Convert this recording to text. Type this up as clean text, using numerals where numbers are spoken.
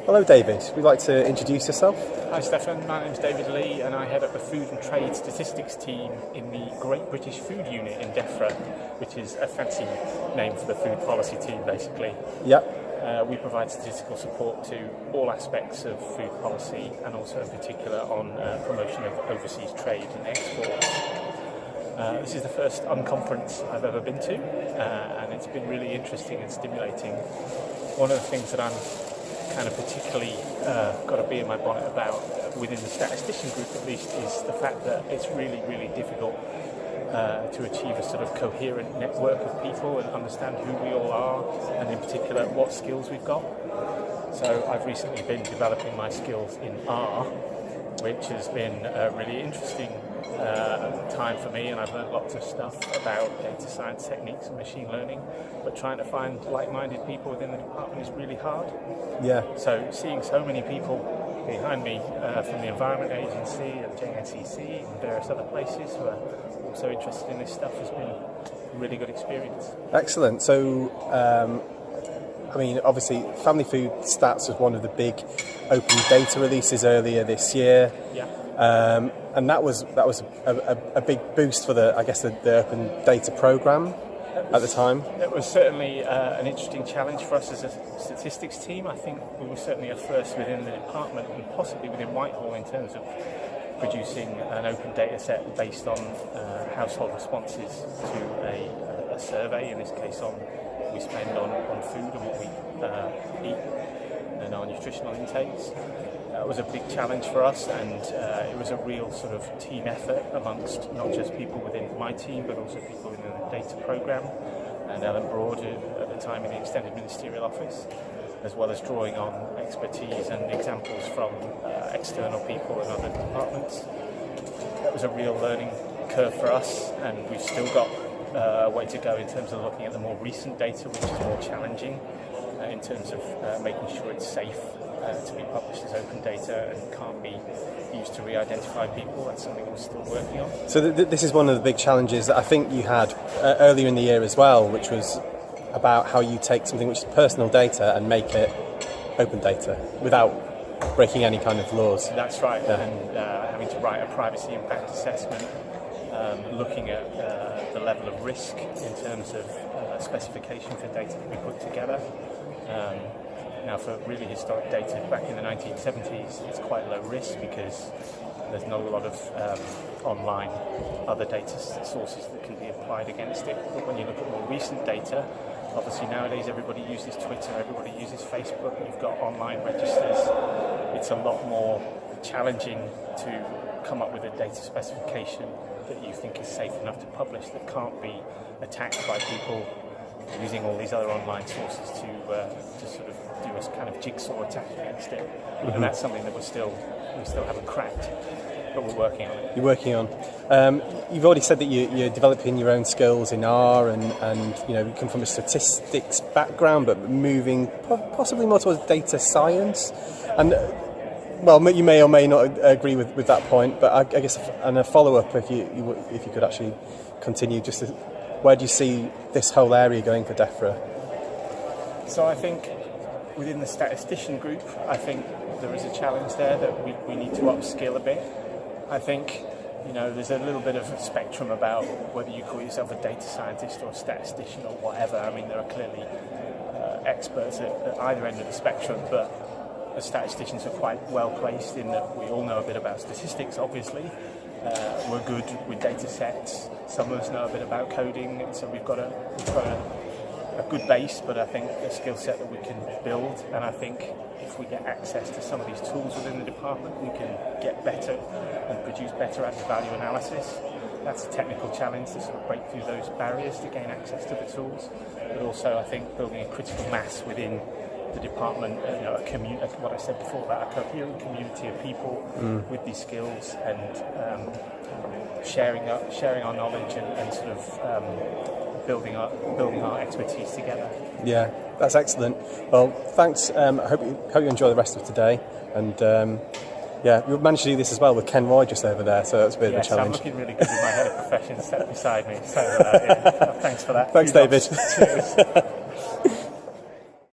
Hello David, would you like to introduce yourself? Hi Stefan, my name's David Lee and I head up the Food and Trade Statistics team in the Great British Food Unit in Defra, which is a fancy name for the food policy team basically. Yep. We provide statistical support to all aspects of food policy and also in particular on promotion of overseas trade and exports. This is the first unconference I've ever been to and it's been really interesting and stimulating. One of the things that I'm kind of particularly got to be in my bonnet about within the statistician group at least is the fact that it's really difficult to achieve a sort of coherent network of people and understand who we all are and in particular what skills we've got. So I've recently been developing my skills in R, which has been a really interesting time for me, and I've learned lots of stuff about data science techniques and machine learning, but trying to find like-minded people within the department is really hard. Yeah. So seeing so many people behind me from the Environment Agency and JNCC and various other places who are also interested in this stuff has been a really good experience. Excellent. So I mean, obviously Family Food Stats was one of the big open data releases earlier this year. Yeah. And that was a big boost for the Open Data program at the time. It was certainly an interesting challenge for us as a statistics team. I think we were certainly a first within the department and possibly within Whitehall in terms of producing an open data set based on household responses to a survey, in this case on what we spend on food and what we eat and our nutritional intakes. It was a big challenge for us, and it was a real sort of team effort amongst not just people within my team but also people within the data programme and Ellen Broad at the time in the Extended Ministerial Office, as well as drawing on expertise and examples from external people in other departments. It was a real learning curve for us, and we've still got a way to go in terms of looking at the more recent data, which is more challenging in terms of making sure it's safe to be published as open data and can't be used to re-identify people. That's something we're still working on. So this is one of the big challenges that I think you had earlier in the year as well, which was about how you take something which is personal data and make it open data without breaking any kind of laws. That's right, yeah. And having to write a privacy impact assessment, looking at the level of risk in terms of specification for data that we put together. Now, for really historic data back in the 1970s, it's quite low risk because there's not a lot of online other data sources that can be applied against it. But when you look at more recent data, obviously nowadays everybody uses Twitter, everybody uses Facebook, you've got online registers. It's a lot more challenging to come up with a data specification that you think is safe enough to publish that can't be attacked by people using all these other online sources to sort of do a kind of jigsaw attack against it. Mm-hmm. And that's something that we still haven't cracked, but we're working on it. You're working on. You've already said that you're developing your own skills in R, and you come from a statistics background, but moving possibly more towards data science. And well, you may or may not agree with that point, but I guess and a follow-up, if you could actually continue, just to, where do you see this whole area going for Defra? So I think within the statistician group, I think there is a challenge there that we need to upskill a bit. I think there's a little bit of a spectrum about whether you call yourself a data scientist or a statistician or whatever. I mean, there are clearly experts at either end of the spectrum, but as statisticians are quite well placed in that we all know a bit about statistics, obviously. We're good with data sets. Some of us know a bit about coding, and so we've got a good base, but I think a skill set that we can build. And I think if we get access to some of these tools within the department, we can get better and produce better added value analysis. That's a technical challenge to sort of break through those barriers to gain access to the tools. But also, I think building a critical mass within the department, what I said before, about a coherent community of people with these skills and sharing our knowledge and sort of building our expertise together. Yeah, that's excellent. Well, thanks. I hope you enjoy the rest of today. And you managed to do this as well with Ken Roy just over there, so that's a bit of a challenge. I'm looking really good with my head of profession sat beside me. So thanks for that. Thanks, David. Cheers.